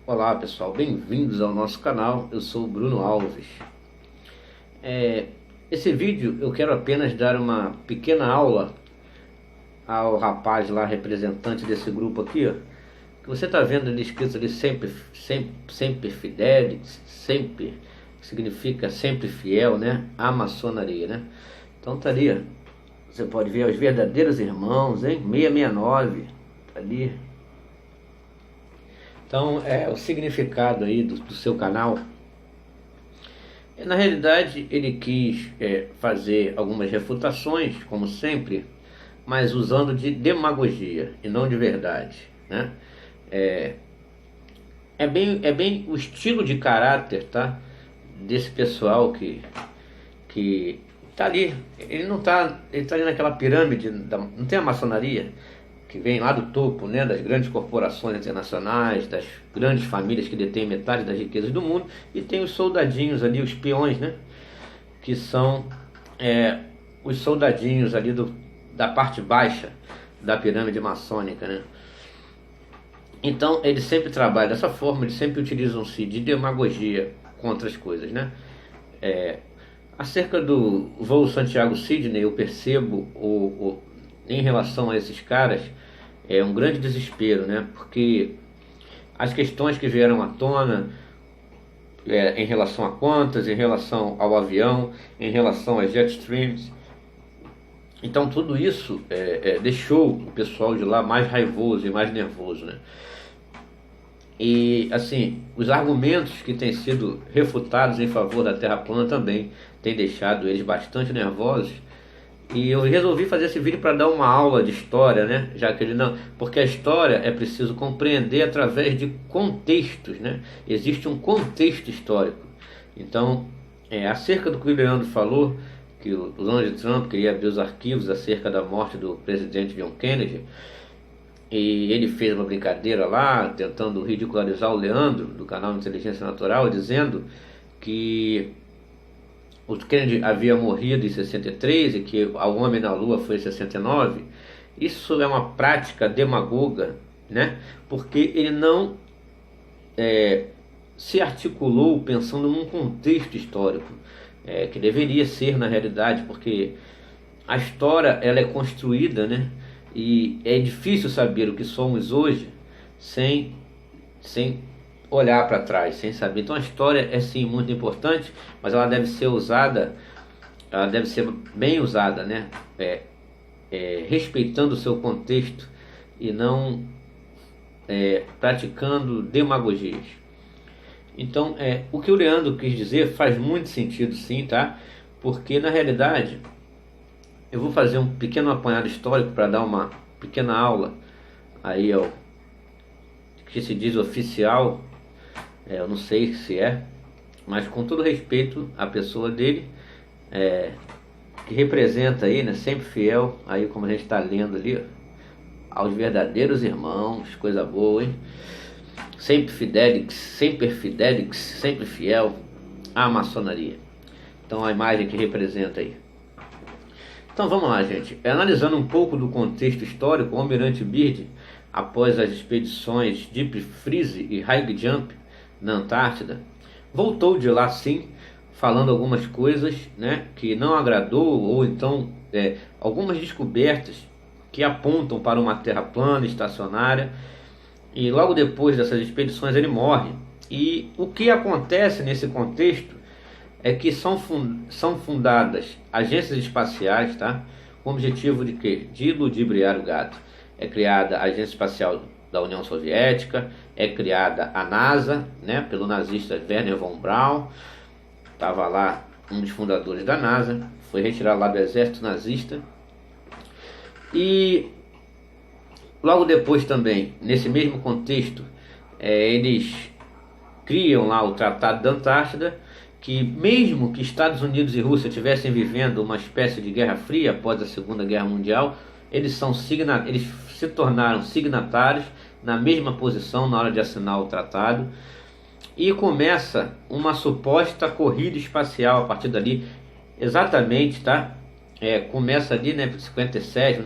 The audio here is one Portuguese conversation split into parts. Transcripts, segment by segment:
Olá pessoal, bem-vindos ao nosso canal, eu sou o Bruno Alves. Esse vídeo eu quero apenas dar uma pequena aula ao rapaz lá, representante desse grupo aqui, ó, que você está vendo ali escrito ali sempre fidelis, sempre, significa sempre fiel, né? A maçonaria, né? Então tá ali, ó, você pode ver os verdadeiros irmãos, hein? 669, tá ali. Então, o significado aí do seu canal, na realidade, ele quis fazer algumas refutações, como sempre, mas usando de demagogia e não de verdade, né? É bem o estilo de caráter, tá? Desse pessoal que tá ali. Ele tá ali naquela pirâmide, não tem a maçonaria? Que vem lá do topo, né, das grandes corporações internacionais, das grandes famílias que detêm metade das riquezas do mundo, e tem os soldadinhos ali, os peões, né, que são os soldadinhos ali da parte baixa da pirâmide maçônica, né. Então eles sempre trabalham dessa forma, eles sempre utilizam-se de demagogia contra as coisas, né. Acerca do voo Santiago-Sydney, eu percebo em relação a esses caras, é um grande desespero, né? Porque as questões que vieram à tona em relação a contas, em relação ao avião, em relação às jetstreams, então tudo isso deixou o pessoal de lá mais raivoso e mais nervoso, né? E assim, os argumentos que têm sido refutados em favor da Terra plana também têm deixado eles bastante nervosos. E eu resolvi fazer esse vídeo para dar uma aula de história, né? Já que ele não, porque a história é preciso compreender através de contextos, né? Existe um contexto histórico. Então, acerca do que o Leandro falou, que o Donald Trump queria abrir os arquivos acerca da morte do presidente John Kennedy, e ele fez uma brincadeira lá, tentando ridicularizar o Leandro, do canal Inteligência Natural, dizendo que o Kennedy havia morrido em 63 e que o homem na lua foi em 69. Isso é uma prática demagoga, né? Porque ele não se articulou pensando num contexto histórico, que deveria ser na realidade, porque a história ela é construída, né? E é difícil saber o que somos hoje sem olhar para trás, sem saber. Então a história é sim muito importante, mas ela deve ser usada, ela deve ser bem usada, né? Respeitando o seu contexto e não praticando demagogias. Então, o que o Leandro quis dizer faz muito sentido sim, tá? Porque na realidade, eu vou fazer um pequeno apanhado histórico para dar uma pequena aula aí ao que se diz oficial. Eu não sei se mas com todo respeito à pessoa dele, que representa aí, né, sempre fiel, aí como a gente está lendo ali, ó, aos verdadeiros irmãos, coisa boa, hein? Sempre fidelix, sempre fiel à maçonaria. Então a imagem que representa aí. Então vamos lá, gente. Analisando um pouco do contexto histórico, o Almirante Byrd, após as expedições Deep Freeze e High Jump na Antártida, voltou de lá sim, falando algumas coisas, né, que não agradou, ou então algumas descobertas que apontam para uma terra plana, estacionária, e logo depois dessas expedições ele morre. E o que acontece nesse contexto é que são fundadas agências espaciais, tá? Com o objetivo de quê? De ludibriar o gado. É criada a Agência Espacial da União Soviética, é criada a NASA, né, pelo nazista Wernher von Braun, estava lá um dos fundadores da NASA, foi retirado lá do exército nazista, e logo depois também, nesse mesmo contexto, eles criam lá o Tratado da Antártida, que mesmo que Estados Unidos e Rússia estivessem vivendo uma espécie de Guerra Fria após a Segunda Guerra Mundial, eles se tornaram signatários na mesma posição na hora de assinar o tratado, e começa uma suposta corrida espacial a partir dali, exatamente, tá? Começa ali, né, 1957,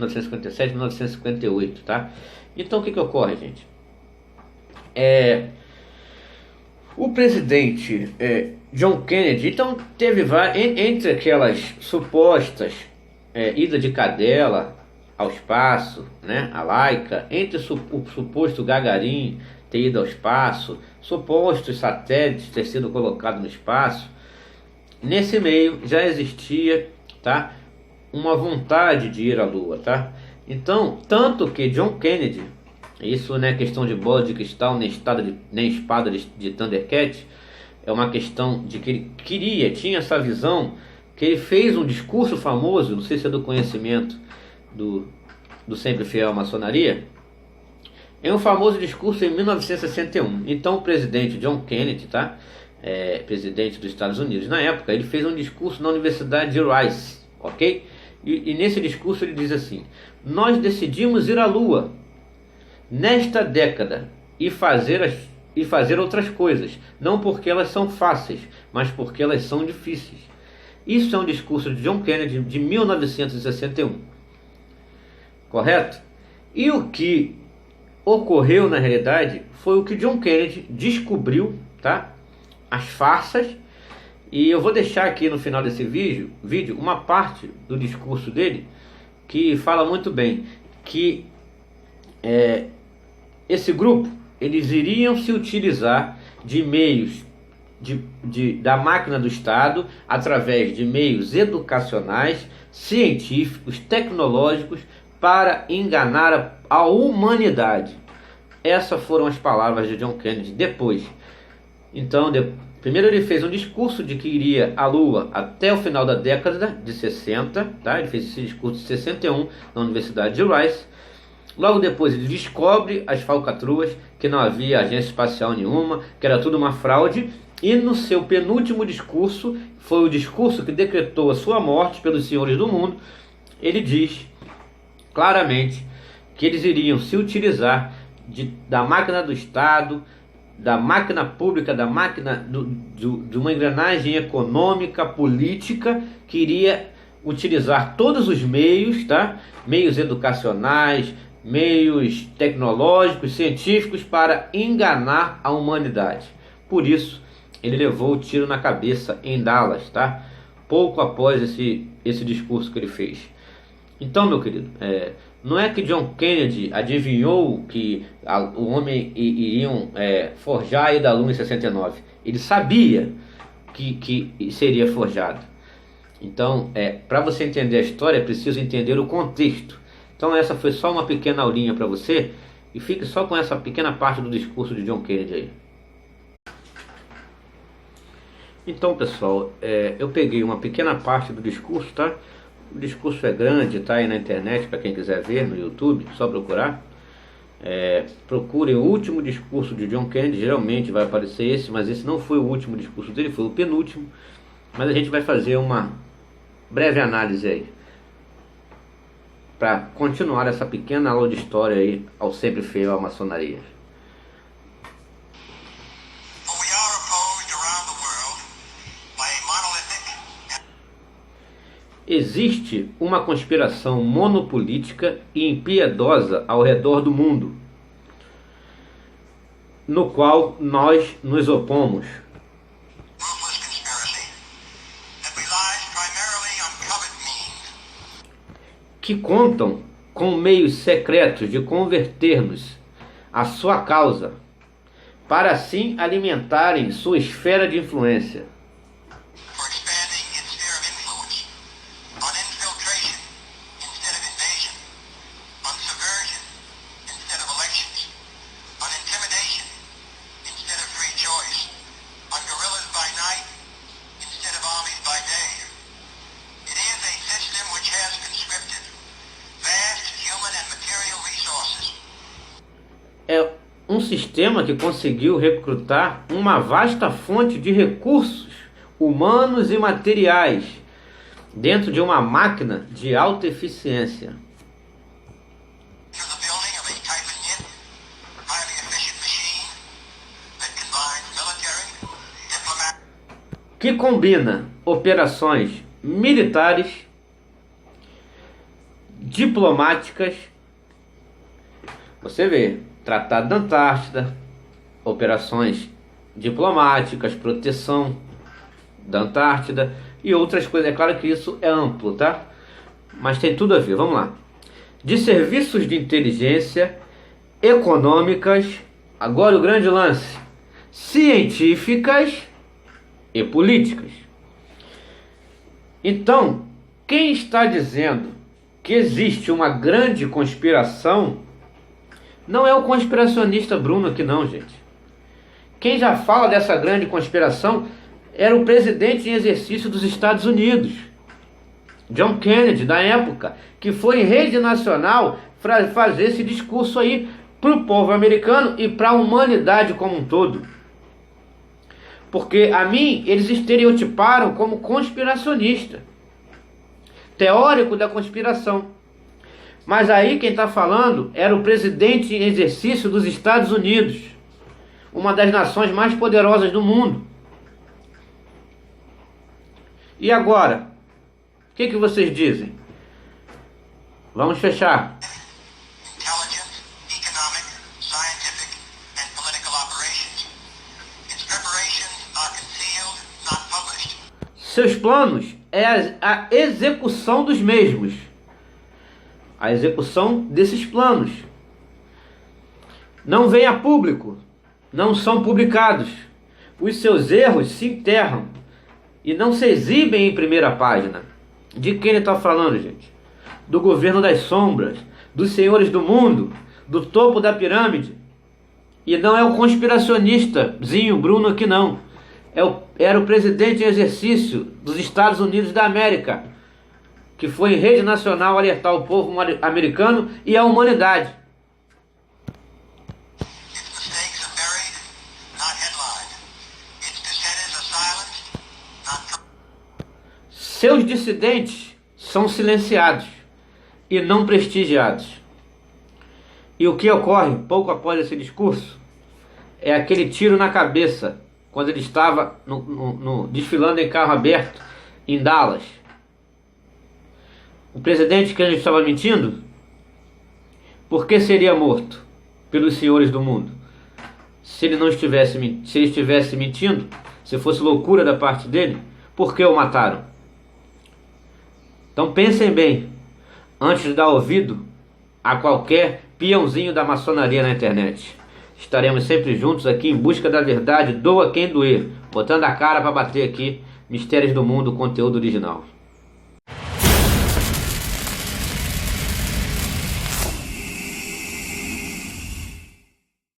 1958, tá? Então o que ocorre, gente? O presidente John Kennedy, então, teve entre aquelas supostas ida de cadela ao espaço, né, a Laika, entre o suposto Gagarin ter ido ao espaço, supostos satélites ter sido colocados no espaço, nesse meio já existia, tá, uma vontade de ir à Lua, tá? Então, tanto que John Kennedy, isso não é questão de bola de cristal, nem espada de Thundercat, é uma questão de que ele tinha essa visão, que ele fez um discurso famoso, não sei se é do conhecimento do Sempre Fiel à Maçonaria, é um famoso discurso em 1961. Então o presidente John Kennedy, tá? Presidente dos Estados Unidos na época, ele fez um discurso na Universidade de Rice, ok? E nesse discurso ele diz assim: nós decidimos ir à Lua nesta década e fazer outras coisas, não porque elas são fáceis, mas porque elas são difíceis. Isso é um discurso de John Kennedy de 1961, correto? E o que ocorreu na realidade foi o que John Kennedy descobriu, tá? As farsas. E eu vou deixar aqui no final desse vídeo uma parte do discurso dele que fala muito bem que esse grupo, eles iriam se utilizar de meios da máquina do Estado através de meios educacionais, científicos, tecnológicos para enganar a humanidade. Essas foram as palavras de John Kennedy depois. Então, primeiro ele fez um discurso de que iria à Lua até o final da década de 60, tá? Ele fez esse discurso em 61 na Universidade de Rice. Logo depois ele descobre as falcatruas, que não havia agência espacial nenhuma, que era tudo uma fraude. E no seu penúltimo discurso, foi o discurso que decretou a sua morte pelos senhores do mundo, ele diz claramente que eles iriam se utilizar da máquina do Estado, da máquina pública, da máquina de uma engrenagem econômica, política, que iria utilizar todos os meios, tá? Meios educacionais, meios tecnológicos, científicos, para enganar a humanidade. Por isso, ele levou o tiro na cabeça em Dallas, tá? Pouco após esse discurso que ele fez. Então, meu querido, não é que John Kennedy adivinhou que o homem iriam forjar a ida à Lua em 69. Ele sabia que seria forjado. Então, para você entender a história, é preciso entender o contexto. Então, essa foi só uma pequena aulinha para você. E fique só com essa pequena parte do discurso de John Kennedy aí. Então, pessoal, eu peguei uma pequena parte do discurso, tá? O discurso é grande, tá aí na internet para quem quiser ver no YouTube, só procurar. Procurem o último discurso de John Kennedy, geralmente vai aparecer esse, mas esse não foi o último discurso dele, foi o penúltimo. Mas a gente vai fazer uma breve análise aí, para continuar essa pequena aula de história aí ao Sempre Fiel à Maçonaria. Existe uma conspiração monopolítica e impiedosa ao redor do mundo, no qual nós nos opomos. Que contam com meios secretos de converter-nos à sua causa, para assim alimentarem sua esfera de influência. É um sistema que conseguiu recrutar uma vasta fonte de recursos humanos e materiais dentro de uma máquina de alta eficiência. Que combina operações militares, diplomáticas, você vê, Tratado da Antártida, operações diplomáticas, proteção da Antártida e outras coisas. É claro que isso é amplo, tá? Mas tem tudo a ver, vamos lá. De serviços de inteligência, econômicas, agora o grande lance, científicas e políticas. Então, quem está dizendo que existe uma grande conspiração não é o conspiracionista Bruno aqui não, gente. Quem já fala dessa grande conspiração era o presidente em exercício dos Estados Unidos, John Kennedy, na época, que foi em rede nacional para fazer esse discurso aí para o povo americano e para a humanidade como um todo. Porque a mim eles estereotiparam como conspiracionista, teórico da conspiração. Mas aí quem está falando era o presidente em exercício dos Estados Unidos, uma das nações mais poderosas do mundo. E agora? O que vocês dizem? Vamos fechar. Seus planos é a execução dos mesmos. A execução desses planos. Não vem a público. Não são publicados. Os seus erros se enterram e não se exibem em primeira página. De quem ele está falando, gente? Do governo das sombras, dos senhores do mundo, do topo da pirâmide. E não é o conspiracionistazinho Bruno aqui não. Era o presidente em exercício dos Estados Unidos da América, que foi em rede nacional alertar o povo americano e a humanidade. Seus dissidentes são silenciados e não prestigiados. E o que ocorre pouco após esse discurso é aquele tiro na cabeça quando ele estava desfilando em carro aberto em Dallas. O presidente que ele estava mentindo, por que seria morto pelos senhores do mundo? Se ele estivesse mentindo, se fosse loucura da parte dele, por que o mataram? Então pensem bem, antes de dar ouvido a qualquer peãozinho da maçonaria na internet. Estaremos sempre juntos aqui em busca da verdade, doa quem doer, botando a cara para bater aqui, Mistérios do Mundo, conteúdo original.